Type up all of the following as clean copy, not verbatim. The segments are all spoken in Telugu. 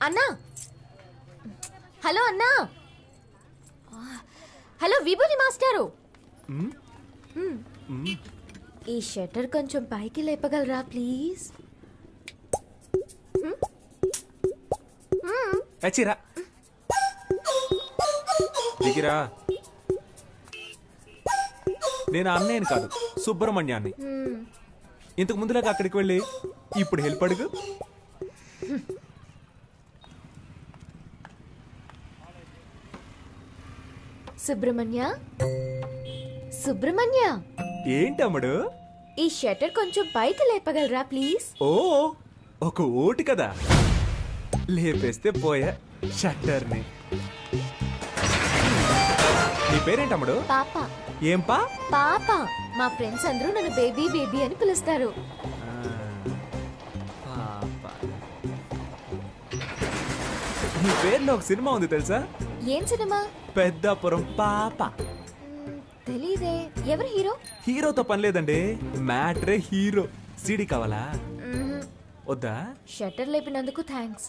అన్నా, హలో అన్నా. హలో విభూతి మాస్టారు, ఈ షట్టర్ కొంచెం పైకి లేపగలరా ప్లీజ్? దిగిరా. నేను అన్నయ్యని కాదు, సుబ్రహ్మణ్యాన్ని. ఇంతకు ముందులాగా అక్కడికి వెళ్ళి ఇప్పుడు హెల్ప్ అడుగు. సుబ్రహ్మణ్య, సుబ్రహ్మణ్య, ఏంటమ్ముడు? ఈ షట్టర్ కొంచెం పైకి లేపగలరా ప్లీజ్? ఓ, ఒక ఓటు కదా, లేపేస్తే పోయా షట్టర్ని. నీ పేరేంటమ్ముడు? పాప. ఏం పా? పాప. మా ఫ్రెండ్స్ అందరూ నన్ను బేబీ బేబీ అని పిలుస్తారు. నీ పేరులో ఒక సినిమా ఉంది తెలుసా? ఏం సినిమా? పెద్దాపురం పాప. తెలీదే. ఎవరు హీరో? హీరోతో పని లేదండి, మ్యాటరే హీరో. సీడీ కావాలా? వద్దా? షట్టర్ లేపినందుకు థ్యాంక్స్.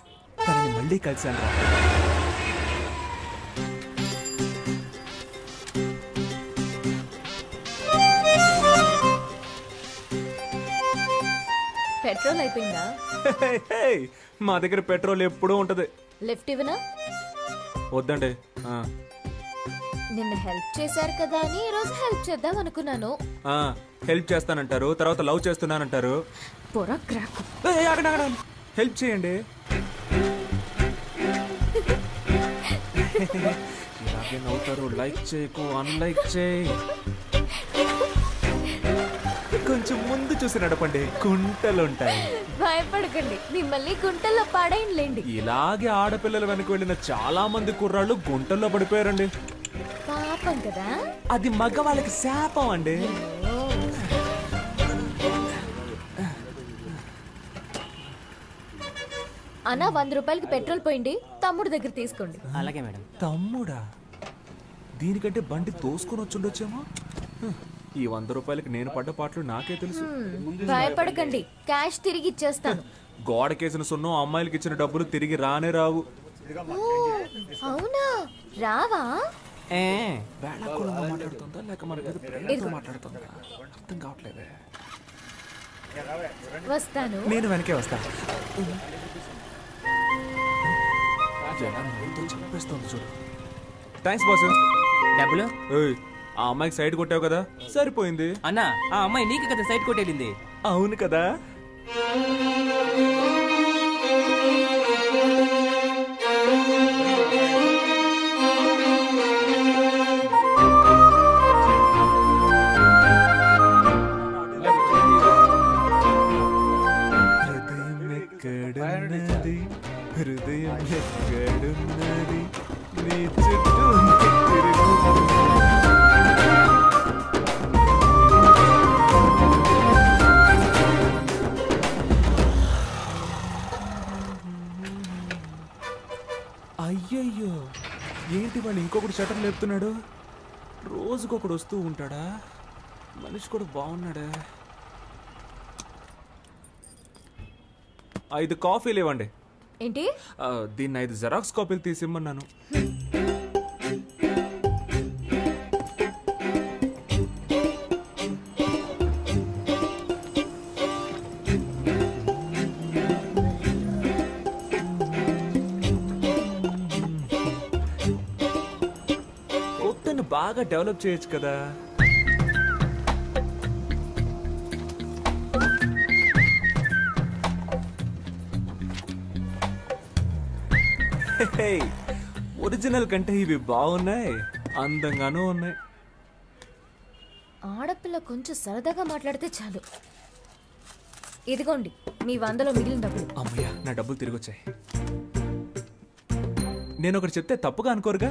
తనని మళ్ళీ కలిసాను రా. పెట్రోల్ అయిపోయిందా? మా దగ్గర పెట్రోల్ ఎప్పుడూ ఉంటది. లిఫ్ట్ ఇవ్వనా? వద్దండి. నిన్న హెల్ప్ చేశారు కదా అని ఈ రోజు హెల్ప్ చేద్దాం అనుకున్నాను. హెల్ప్ చేస్తానంటారు, తర్వాత లవ్ చేస్తున్నానంటారు. హెల్ప్ చేయండి. ఇలాగే నవ్వుతారు. లైక్ చేయకు, అన్లైక్ చేయి. కొంచెం ముందు చూసి నడపండి, గుంటలుంటాయి. భయపడకండి, మిమ్మల్ని గుంటల్లో పాడైంలేండి. ఇలాగే ఆడపిల్లలు వెనక వెళ్ళిన చాలా మంది కుర్రాళ్ళు గుంటల్లో పడిపోయారండి. పాపం కదా. అది మగవాళ్ళకి శాపం అండి. అన్న 100 రూపాయలకి పెట్రోల్ పోయింది, తమ్ముడు దగ్గర తీసుకోండి. అలాగే మేడం. తమ్ముడా? దీనికంటే బండి తోసుకొని వచ్చుండొచ్చేమో. ఈ 100 రూపాయలకి నేను పడ్డ పాటలు నాకే తెలుసు. భయపడకండి, క్యాష్ తిరిగి ఇచ్చేస్తాను. గోడకేసిన సున్నం అమ్మాయిలకి ఇచ్చిన డబ్బులు తిరిగి రానే రావు. అవునా? రావా? మాట్లాడుతుందా లేక మన మాట్లాడుతుందా అర్థం కావట్లేదే. వస్తాను. నేను వెనకే వస్తా. చెప్పేస్తుంది చూడు. Thanks boss. డబ్బులు? ఆ అమ్మాయికి సైడ్ కొట్టావు కదా, సరిపోయింది. అన్నా, ఆ అమ్మాయి నీకు కదా సైడ్ కొట్టేళ్ళింది. అవును కదా. హృదయం ఎక్కడున్నది, నీ చుట్టూ అయ్యయ్యో, ఏంటి వాళ్ళు ఇంకొకటి షటర్ లేపుతున్నాడు? రోజుకొకడు వస్తూ ఉంటాడా? మనిషి కూడా బాగున్నాడా? 5 కాఫీలు ఇవ్వండి. ఏంటి? దీన్ని 5 జెరాక్స్ కాపీలు తీసిమ్మన్నాను. కొత్తను బాగా డెవలప్ చేయొచ్చు కదా. ఒరిజినల్ కంటే ఇవి బాగున్నాయి, అందంగానూ ఉన్నాయి. ఆడపిల్ల కొంచెం సరదాగా మాట్లాడితే చాలు. ఇదిగోండి మీ 100లో మిగిలిన డబ్బులు. అమ్మయ్య, నా డబ్బులు తిరిగి వచ్చాయి. నేను ఒకటి చెప్తే తప్పుగా అనుకోరుగా?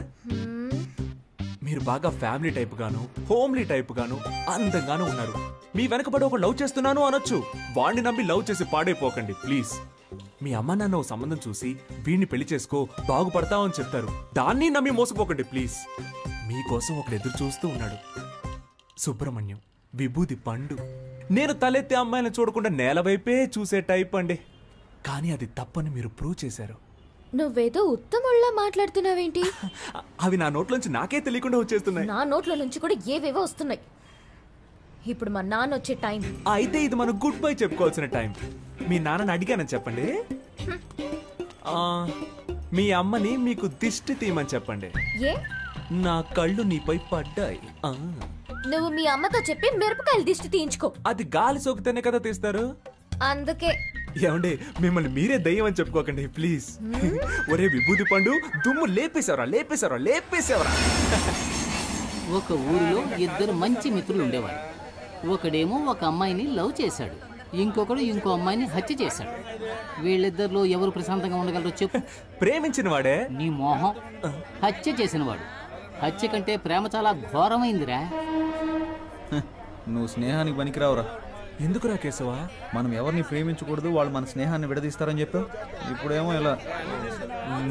మీరు బాగా ఫ్యామిలీ టైప్ గాను, హోమ్లీ టైప్ గాను, అందంగానూ ఉన్నారు. మీ వెనకబడి ఒక లవ్ చేస్తున్నాను అనొచ్చు. వాణ్ణి నమ్మి లవ్ చేసి పాడైపోకండి ప్లీజ్. మీ అమ్మ నాన్న ఓ సంబంధం చూసి వీడిని పెళ్లి చేసుకో బాగుపడతావని చెప్తారు. దాన్ని నమ్మి మోసపోకండి ప్లీజ్. మీకోసం ఒకడు ఎదురు చూస్తూ ఉన్నాడు. సుబ్రహ్మణ్యం, విభూది పండు. నేను తలెత్తే అమ్మాయిని చూడకుండా నేల వైపే చూసే టైప్ అండి. కానీ అది తప్పని మీరు ప్రూవ్ చేశారు. నువ్వేదో ఉత్తముళ్ళ మాట్లాడుతున్నావేంటి? అవి నా నోట్లోంచి నాకే తెలియకుండా వచ్చేస్తున్నాయి. నా నోట్ల నుంచి కూడా ఏవేవో వస్తున్నాయి. ఇప్పుడు మా నాన్న వచ్చే టైం. అయితే ఇది మనం గుడ్ బై చెప్పుకోవాల్సిన టైం. మీ నాన్నని అడిగానని చెప్పండి. మీ అమ్మని మీకు దిష్టి తీయమని చెప్పండి. ఏ? నా కళ్ళు నీపై పడ్డాయి. నువ్వు మీ అమ్మతో చెప్పి మిరపకాయలు దిష్టి తీయించుకో. అది గాలి సోకితేనే కదా తీస్తారు. అందుకే ఏమండి, మిమ్మల్ని మీరే దయ్యం అని చెప్పుకోకండి ప్లీజ్. ఒరే విభూతి పండు, దుమ్ము లేపేశావరా. ఒక ఊరిలో ఇద్దరు మంచి మిత్రులు ఉండేవారు. ఒకడేమో ఒక అమ్మాయిని లవ్ చేశాడు, ఇంకొకడు ఇంకో అమ్మాయిని హత్య చేశాడు. వీళ్ళిద్దరిలో ఎవరు ప్రశాంతంగా ఉండగలరో చెప్పు. ప్రేమించిన వాడే. నీ మోహం. హత్య చేసినవాడు. హత్య కంటే ప్రేమ చాలా ఘోరమైందిరా. నువ్వు స్నేహానికి పనికిరావురా. ఎందుకురా కేశవా? మనం ఎవరిని ప్రేమించకూడదు, వాళ్ళు మన స్నేహాన్ని విడదీస్తారని చెప్పావు. ఇప్పుడేమో ఇలా.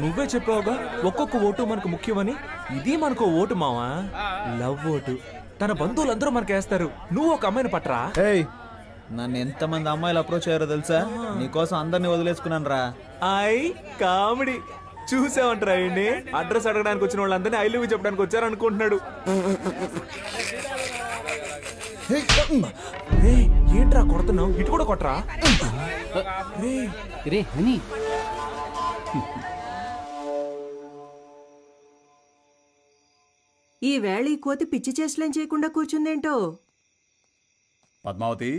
నువ్వే చెప్పావుగా ఒక్కొక్క ఓటు మనకు ముఖ్యమని. ఇది మనకు ఓటు మావా, లవ్ ఓటు. తన బంధువులందరూ మనకేస్తారు. నువ్వు ఒక అమ్మాయిని పట్టరా. నన్ను ఎంతమంది అమ్మాయిలు అప్రోచ్ అయ్యారో తెలుసా? నీకోసం అందరినీ వదిలేసుకున్నాను రా. కామెడీ చూసావంటరా. అడ్రస్ అడగడానికి వచ్చిన వాళ్ళందరినీ ఐ లవ్ యూ చెప్పడానికి వచ్చారు అనుకుంటున్నాడు. ఏంట్రా కొడుతున్నావు? ఇటు కూడా కొట్టరా. రే హనీ, ఈ వేళ ఈ కోతి పిచ్చి చేష్టలేం చేయకుండా కూర్చుందేంటో. పద్మావతి,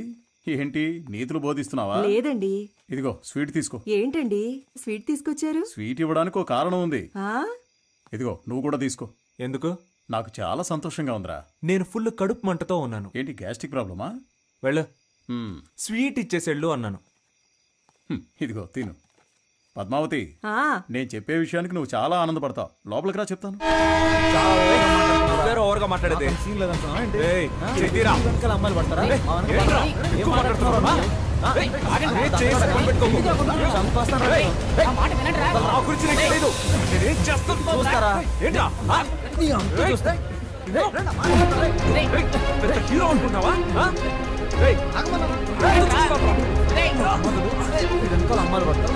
ఏంటి నీతులు బోధిస్తున్నావా? లేదండి. ఇదిగో స్వీట్ తీసుకో. ఏంటండి స్వీట్ తీసుకొచ్చారు? స్వీట్ ఇవ్వడానికి ఒక కారణం ఉంది. ఇదిగో నువ్వు కూడా తీసుకో. ఎందుకు? నాకు చాలా సంతోషంగా ఉందిరా. నేను ఫుల్ కడుపు మంటతో ఉన్నాను. ఏంటి గ్యాస్ట్రిక్ ప్రాబ్లమా? వెళ్ళు, స్వీట్ ఇచ్చేసేళ్ళు అన్నాను. ఇదిగో తిను. పద్మావతి, నేను చెప్పే విషయానికి నువ్వు చాలా ఆనందపడతావు. లోపలికి రా, చెప్తాను. ఓవర్గా మాట్లాడేది అమ్మాయిలు పడతారా? హీరో అనుకుంటావా? అమ్మాయిలు పడతారు.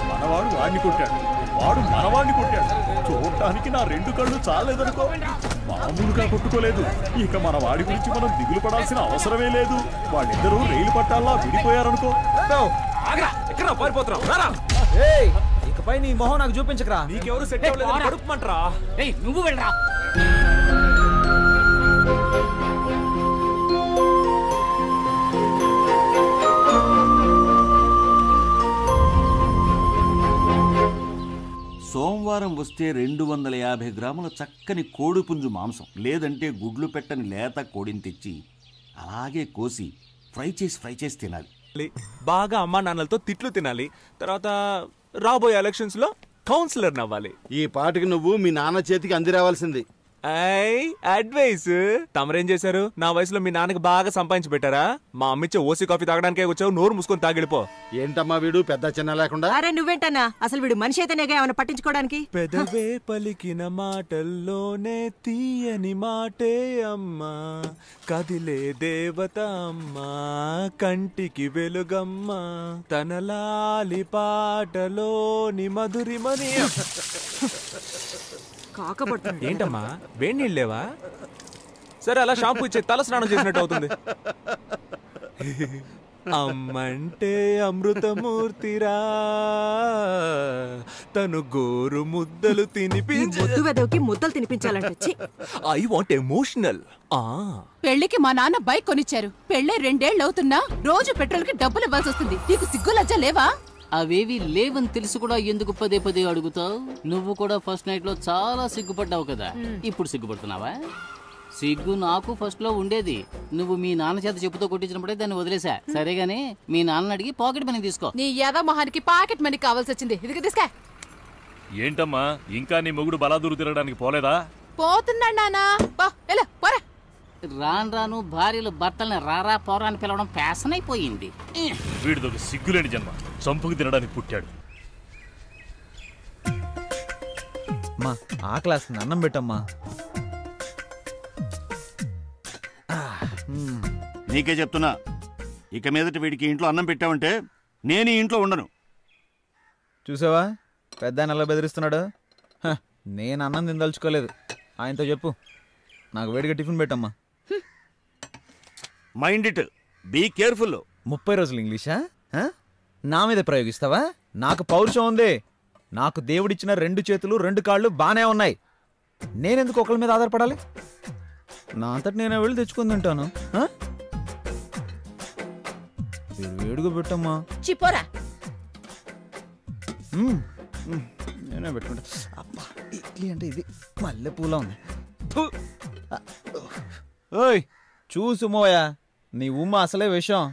మనవాడు వాడిని కొట్టాడు, వాడు మనవాడిని కొట్టాడు. చూడటానికి నా రెండు కళ్ళు చాలేదనుకో. మామూలుగా కొట్టుకోలేదు. ఇక మన వాడి గురించి మనం దిగులు పడాల్సిన అవసరమే లేదు. వాళ్ళిద్దరూ రైలు పట్టాల్లా విడిపోయారనుకో. ఇకపై నీ మొహం నాకు చూపించకరా. నీకెవరు సెట్ అవ్వలేదు కడుపుమంటరా. నువ్వు వెళ్ళరా. సోమవారం వస్తే 250 గ్రాముల చక్కని కోడిపుంజు మాంసం, లేదంటే గుడ్లు పెట్టని లేత కోడిని తెచ్చి అలాగే కోసి ఫ్రై చేసి తినాలి. బాగా అమ్మా నాన్నలతో తిట్లు తినాలి. తర్వాత రాబోయే ఎలక్షన్స్ లో కౌన్సిలర్ నవ్వాలి. ఈ పాటికి నువ్వు మీ నాన్న చేతికి అందిరావాల్సింది. అడ్వైస్ తమరేం చేశారు? నా వయసులో మీ నాన్నకి బాగా సంపాదించి పెట్టారా? మా అమ్మిచ్చే ఓసీ కాఫీ తాగడానికే వచ్చావు, నోరు మూసుకొని తాగిడిపో. ఏంటమ్మా వీడు పెద్ద చిన్న లేకుండా? అరే నువ్వేంటన్నా, అసలు వీడు మనిషి అయితేనేగా ఏమైనా పట్టించుకోవడానికి. పెదవే పలికిన మాటల్లోనే తీయని మాటే అమ్మా, కదిలే దేవత అమ్మా, కంటికి వెలుగమ్మా, తన లాలి పాటలోని మధురిమని. ఏంటమ్మా వేడి నీళ్ళు లేవా? సరే అలా షాంపూ ఇచ్చే, తల స్నానం చేసినట్టు అవుతుంది. అమ్మంటే అమృతమూర్తిరా, తను గోరు ముద్దలు తినిపించి ముద్దలు తినిపించాలంటే ఐ వాంట్ ఎమోషనల్. పెళ్లికి మా నాన్న బైక్ కొనిచ్చారు. పెళ్ళే 2 ఏళ్ళు అవుతున్నా రోజు పెట్రోల్ కి డబ్బులు ఇవ్వాల్సి వస్తుంది. నీకు సిగ్గు లజ్జ లేవా? అవేవి లేవని తెలుసు కూడా ఎందుకు పదే పదే అడుగుతావు? నువ్వు కూడా ఫస్ట్ నైట్ లో చాలా సిగ్గుపడ్డావు కదా, ఇప్పుడు సిగ్గుపడుతున్నావా? సిగ్గు నాకు ఫస్ట్ లో ఉండేది. నువ్వు మీ నాన్న చేత చెప్పుతో కొట్టించినప్పుడే దాన్ని వదిలేసా. సరేగాని మీ నాన్న అడిగి పాకెట్ మనీ తీసుకో. నీ యాద మొహానికి పాకెట్ మనీ కావాల్సి వచ్చింది. ఇది తీసుకా. ఏంటమ్మా ఇంకా నీ మొగుడు బలాదూరు తిరగడానికి పోలేదా? పోతున్నాడు నానా. రాను రాను భార్యలు భర్తల్ని రారా పోరా అని పిలవడం ఫ్యాషన్ అయిపోయింది. వీడిదొక సిగ్గులేని జన్మ, చంపుకు తినడానికి పుట్టాడు. మా ఆ క్లాస్ అన్నం పెట్టమ్మా. నీకే చెప్తున్నా, ఇక మీదట వీడికి ఇంట్లో అన్నం పెట్టావంటే నేను ఈ ఇంట్లో ఉండను. చూసావా పెద్ద ఆయన ఎలా బెదిరిస్తున్నాడు? నేను అన్నం తినదలుచుకోలేదు. ఆయనతో చెప్పు నాకు వేడిగా టిఫిన్ పెట్టమ్మా. Mind it, be careful. 30 రోజులు ఇంగ్లీషా? నా మీద ప్రయోగిస్తావా? నాకు పౌరుషం ఉంది. నాకు దేవుడిచ్చిన 2 చేతులు 2 కాళ్ళు బానే ఉన్నాయి. నేనెందుకు ఒకళ్ళ మీద ఆధారపడాలి? నా అంతటి నేనే వెళ్ళి తెచ్చుకుని తింటాను. వేడిగా పెట్టమ్మా. చిపోరా నేనే పెట్టుకుంటా. అబ్బా ఇడ్లీ అంటే ఇది మల్లె పూల ఉంది. ఓయ్ చూసు మోయా, నీ ఉమ్మ అసలే విషయం.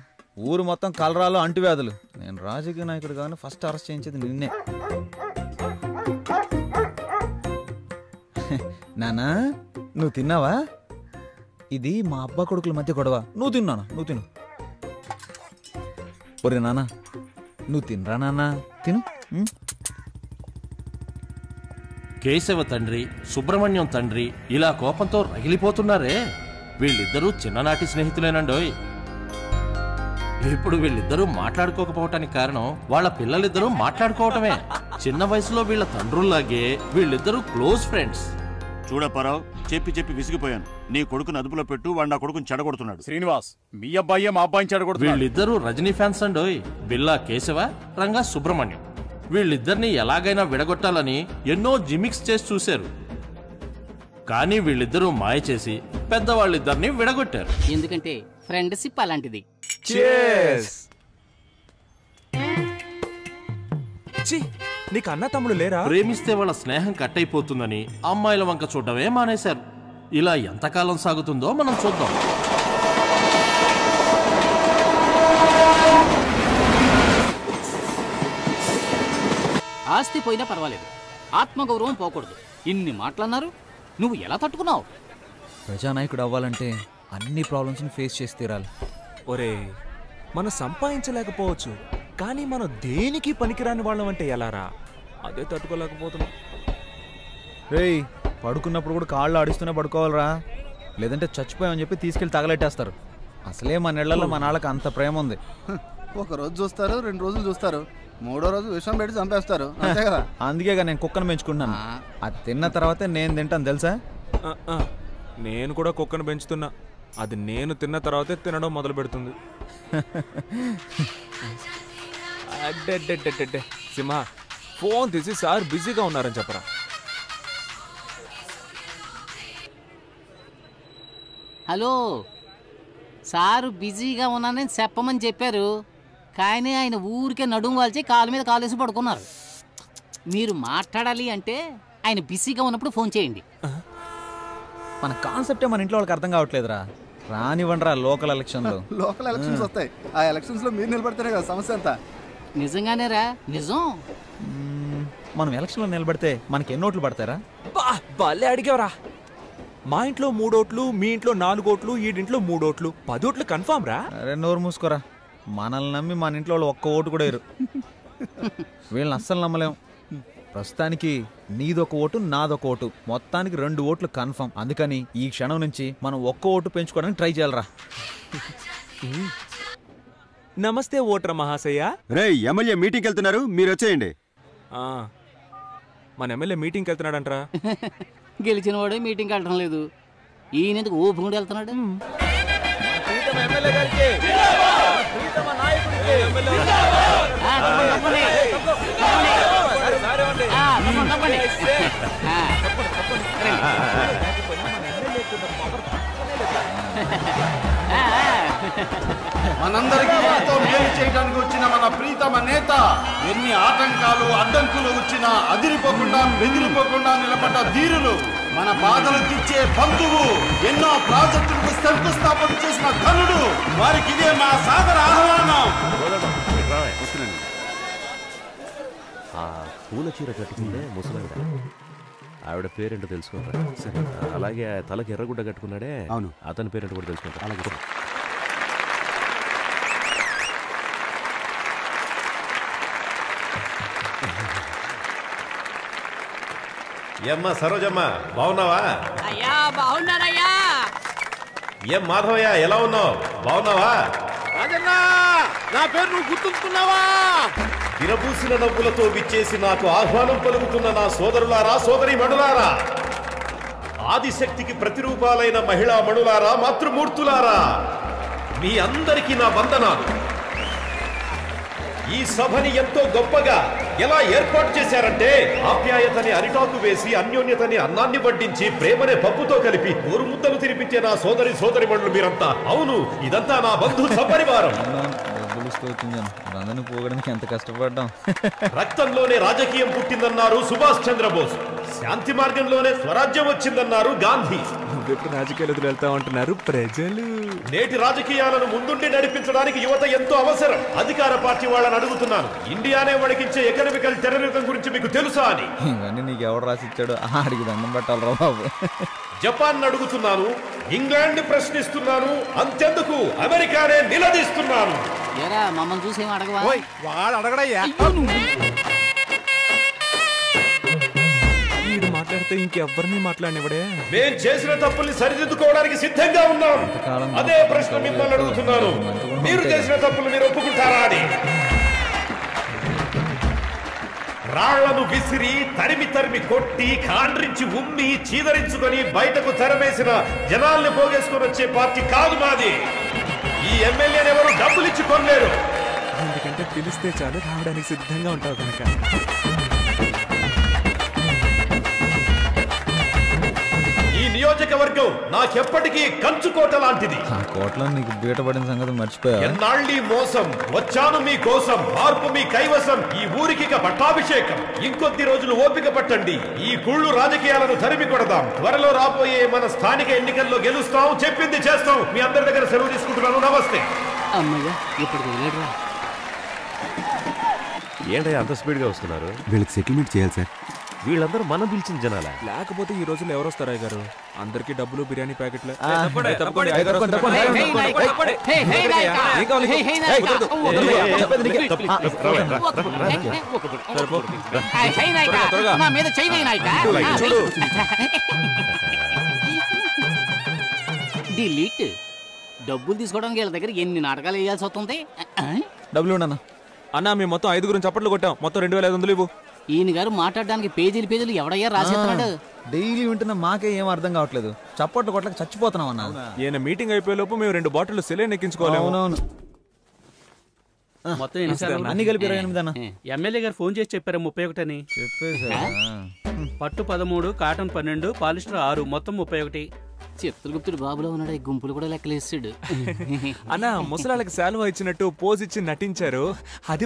ఊరు మొత్తం కలరాలు అంటువ్యాధులు. నేను రాజకీయ నాయకుడు కానీ ఫస్ట్ అరెస్ట్ చేయించేది నిన్నే. నానా నువ్వు తిన్నావా? ఇది మా అబ్బా కొడుకుల మధ్య గొడవ. నువ్వు తిన్నానా? నువ్వు తిను. ఒరే నానా నువ్వు తినరా నాన్నా, తిను. కేశవ తండ్రి, సుబ్రహ్మణ్యం తండ్రి ఇలా కోపంతో రగిలిపోతున్నారే. వీళ్ళిద్దరూ చిన్ననాటి స్నేహితులేనండోయ్. ఇప్పుడు వీళ్ళిద్దరూ మాట్లాడుకోకపోవటానికి కారణం వాళ్ళ పిల్లలిద్దరూ మాట్లాడుకోవటమే. చిన్న వయసులో వీళ్ళ తండ్రుల్లాగే వీళ్ళిద్దరూ క్లోజ్ ఫ్రెండ్స్. చూడప్పారావు, చెప్పి చెప్పి విసిగిపోయాను. నీ కొడుకుని అదుపులో పెట్టు, వాడు నా కొడుకుని చెడగొడుతున్నాడు. శ్రీనివాస్, మీ అబ్బాయి మా అబ్బాయిని చెడగొడుతున్నాడు. వీళ్ళిద్దరూ రజనీ ఫ్యాన్స్ అండోయ్. బిల్లా కేశవ, రంగా సుబ్రహ్మణ్యం. వీళ్ళిద్దరిని ఎలాగైనా విడగొట్టాలని ఎన్నో జిమిక్స్ చేసి చూశారు. కానీ వీళ్ళిద్దరూ మాయ చేసి పెద్దవాళ్ళిద్దరిని విడగొట్టారు. ఎందుకంటే ఫ్రెండ్షిప్ అలాంటిది. నీకు అన్న తమ్ముడు లేరా? ప్రేమిస్తే వాళ్ళ స్నేహం కట్ అయిపోతుందని అమ్మాయిల వంక చూడటమే మానేశారు. ఇలా ఎంతకాలం సాగుతుందో మనం చూద్దాం. ఆస్తి పోయినా పర్వాలేదు, ఆత్మగౌరవం పోకూడదు. ఇన్ని మాటలన్నారు, నువ్వు ఎలా తట్టుకున్నావు? ప్రజానాయకుడు అవ్వాలంటే అన్ని ప్రాబ్లమ్స్ని ఫేస్ చేసి తీరాలి. ఒరే మనం సంపాదించలేకపోవచ్చు, కానీ మనం దేనికి పనికిరాని వాళ్ళం అంటే ఎలారా? అదే తట్టుకోలేకపోతున్నాం. రేయ్ పడుకున్నప్పుడు కూడా కాళ్ళు ఆడిస్తూనే పడుకోవాలరా, లేదంటే చచ్చిపోయామని చెప్పి తీసుకెళ్ళి తగలెట్టేస్తారు. అసలే మన ఇళ్లలో మన వాళ్ళకి అంత ప్రేమ ఉంది. ఒక రోజు చూస్తారు, 2 రోజులు చూస్తారు, 3వ రోజు విషం పెట్టి చంపేస్తారు. అంతే కదా. అందుకేగా నేను కుక్కను పెంచుకుంటున్నాను. అది తిన్న తర్వాతే నేను తింటాను తెలుసా? నేను కూడా కుక్కను పెంచుతున్నా. అది నేను తిన్న తర్వాతే తినడం మొదలు పెడుతుంది. సింహ ఫోన్ తీసి సార్ బిజీగా ఉన్నారని చెప్పరా. హలో సారు బిజీగా ఉన్నానని చెప్పమని చెప్పారు, కానీ ఆయన ఊరికే నడుము వాల్చి కాలు మీద కాలేసి పడుకున్నారు. మీరు మాట్లాడాలి అంటే ఆయన బిజీగా ఉన్నప్పుడు ఫోన్ చేయండి. మన కాన్సెప్టే మన ఇంట్లో వాళ్ళకి అర్థం కావట్లేదురా. రానివ్వండి రా లోకల్ ఎలక్షన్లో. లోకల్ ఎలక్షన్స్ వస్తాయి, ఆ ఎలక్షన్స్ లో మీరు నిలబడితేనే కదా సమస్య అంతా. నిజంగానేరా? నిజం. మనం ఎలక్షన్లో నిలబడితే మనకి ఎన్ని ఓట్లు పడతారా? బాలే అడిగావరా. మా ఇంట్లో 3 ఓట్లు, మీ ఇంట్లో 4 ఓట్లు, ఈడింట్లో 3 ఓట్లు, 10 ఓట్లు కన్ఫామ్ రా. అరే నోరు మూసుకోరా. మనల్ని నమ్మి మన ఇంట్లో వాళ్ళు 1 ఓటు కూడా వేరు. వీళ్ళని అస్సలు నమ్మలేం. ప్రస్తుతానికి నీదొక ఓటు, నాదొక ఓటు, మొత్తానికి 2 ఓట్లు కన్ఫర్మ్. అందుకని ఈ క్షణం నుంచి మనం 1 ఓటు పెంచుకోవడానికి ట్రై చేయాలరా. నమస్తే ఓటర్ మహాశయ. రే ఎమ్మెల్యే మీటింగ్కి వెళ్తున్నారు, మీరు వచ్చేయండి. మన ఎమ్మెల్యే మీటింగ్కి వెళ్తున్నాడంట్రా. గెలిచిన వాడే మీటింగ్కి వెళ్ళడం లేదు, ఈయనెందుకు ఊపుకుంటూ వెళ్తున్నాడు? మనందరికీ ఎంతో మేలు చేయడానికి వచ్చిన మన ప్రీతమ నేత ఎన్ని ఆటంకాలు అడ్డంకులు వచ్చినా అదిరిపోకుండా బెదిరిపోకుండా నిలబడ్డ ధీరులు, మన బాధలు తీర్చే బంధువు, ఎన్నో ప్రాజెక్టులకు శంకుస్థాపన చేసిన ధనుడు, వారికి ఇదే మా సాదర ఆహ్వానం. ఆ పూల చీర కట్టుకుంటే ముసలావిడ, ఆవిడ పేరేంటో తెలుసుకుంటా. సరే, అలాగే తలకి ఎర్రగుడ్డ కట్టుకున్నాడే, అవును, అతని పేరేంటో కూడా తెలుసుకుంటా. అలాగే ఏమ్మా సరోజమ్మ, బాగున్నావా? అయ్యా బాగున్నారయ్యా. ఏం మాధవయ్య ఎలా ఉన్నావు? బాగున్నావా? రాజన్నా, నా పేరు నువ్వు గుర్తుంచుకున్నావా? విరబూసిన నవ్వులతో విచ్చేసి నాకు ఆహ్వానం పలుకుతున్న నా సోదరులారా, సోదరి మణులారా, ఆదిశక్తికి ప్రతిరూపాలైన మహిళా మణులారా, మాతృమూర్తులారా, మీ అందరికీ నా వందనాలు. ఈ సభని ఎంతో గొప్పగా ఎలా ఏర్పాటు చేశారంటే, ఆప్యాయతని అరిటాకు వేసి, అన్యోన్యతని అన్నాన్ని వడ్డించి, ప్రేమనే పప్పుతో కలిపి ఊరు ముద్దలు తినిపించే నా సోదరి మణులు మీరంతా. అవును, ఇదంతా నా బంధు సపరివారం. అందరిని పోగడానికి ఎంత కష్టపడ్డాం. రక్తంలోనే రాజకీయం పుట్టిందన్నారు సుభాష్ చంద్రబోస్, శాంతి మార్గంలోనే స్వరాజ్యం వచ్చిందన్నారు గాంధీ. నువ్వెప్పుడు రాజకీయాలు వెళ్తా ఉంటున్నారు ప్రజలు. నేటి రాజకీయాలను ముందుండి నడిపించడానికి యువత ఎంతో అవసరం. అధికార పార్టీ వాళ్ళని అడుగుతున్నాను, ఇండియానే వణికించే ఎకనామికల్ టెర్రరిజం గురించి మీకు తెలుసా అని. ఇవన్నీ నీకు ఎవడు రాసిచ్చాడు? అడిగి దండం పెట్టాలరా బాబు. జపాన్ అడుగుతున్నాను, ఇంగ్లాండ్ ప్రశ్నిస్తున్నాను, అంతెందుకు అమెరికానే నిలదీస్తున్నాను. మమ్మల్ని చూసేం అడగవా? వాడు అడగడయ్యా. వీడు మాట్లాడితే ఇంకెవ్వరిని మాట్లాడినవడే. మేం చేసిన తప్పుల్ని సరిదిద్దుకోవడానికి సిద్ధంగా ఉన్నాం. అదే ప్రశ్న మిమ్మల్ని అడుగుతున్నాను, మీరు చేసిన తప్పులు మీరు ఒప్పుకుంటారా అని. రాళ్లను విసిరి తరిమి తరిమి కొట్టి కాండ్రించి ఉమ్మి చీదరించుకొని బయటకు తెరమేసిన జనాల్ని పోగేసుకొని వచ్చే పార్టీ కాదు మాది. ఈ ఎమ్మెల్యేని ఎవరు డబ్బులు ఇచ్చి కొనలేరు. ఎందుకంటే పిలిస్తే చాలు రావడానికి సిద్ధంగా ఉంటావు కనుక. ఈ నియోజకవర్గం నాకెప్పటికీ కంచుకోట లాంటిది. ఆ కోట్లో నీకు బీటపడిన సంగతి మర్చిపోయా. ఎన్నాళ్ళీ మోసం, వచ్చాను మీ కోసం, మార్పు మీ కైవసం, ఈ ఊరికి పట్టాభిషేకం. ఇంకొద్ది రోజులు ఓపిక పట్టండి, ఈ కుళ్ళు రాజకీయాలను తరిమి కొడదాం. త్వరలో రాబోయే మన స్థానిక ఎన్నికల్లో గెలుస్తాం, చెప్పింది చేస్తాం. మీ అందరి దగ్గర సెలవు తీసుకుంటున్నాను. నమస్తే. అమ్మయ్యా, ఇప్పుడు వదిలేడురా. ఏంటయ్యా అంత స్పీడ్గా వస్తున్నారు? వీళ్ళకి సెటిల్మెంట్ చేయాలి సార్. వీళ్ళందరూ మనం పిలిచిన జనాలా? లేకపోతే ఈ రోజుల్లో ఎవరు వస్తారా గారు? అందరికి డబ్బులు బిర్యానీ ప్యాకెట్లు. డిలీట్. డబ్బులు తీసుకోవడానికి వీళ్ళ దగ్గర ఎన్ని నాటకాలు వేయాల్సి వస్తుంది. డబ్బులు ఉండన్నా. అన్నా మేము మొత్తం 5 చప్పట్లు కొట్టాం. మొత్తం 2500 ఇవ్వు. ఈయన గారు మాట్లాడడానికి పేజీలు ఎవడయ్యా రాసేస్తున్నాడు? డైలీ వింటున్న మాకే ఏం అర్థం కావట్లేదు. చప్పట్లు కొట్లకి చచ్చిపోతున్నాం అన్న. ఈయన మీటింగ్ అయిపోయే లోపు మేము 2 బాటిల్ సెలైన్ ఎక్కించుకోవాలి. అవునవును. మొత్తం అన్ని కలిపి 28 అన్న. ఎమ్మెల్యే గారు ఫోన్ చేసి చెప్పారు 31 అని. పట్టు 13, కాటన్ 12, పాలిస్టర్ 6, మొత్తం 31. చిత్రగుప్తుడు బాబులో ఉన్నాడు. ఈ గుంపులు కూడా లెక్కలేసాడు. అన్న ముసలాళ్ళకి శాలువా ఇచ్చినట్టు పోజ్ ఇచ్చి నటించారు. అది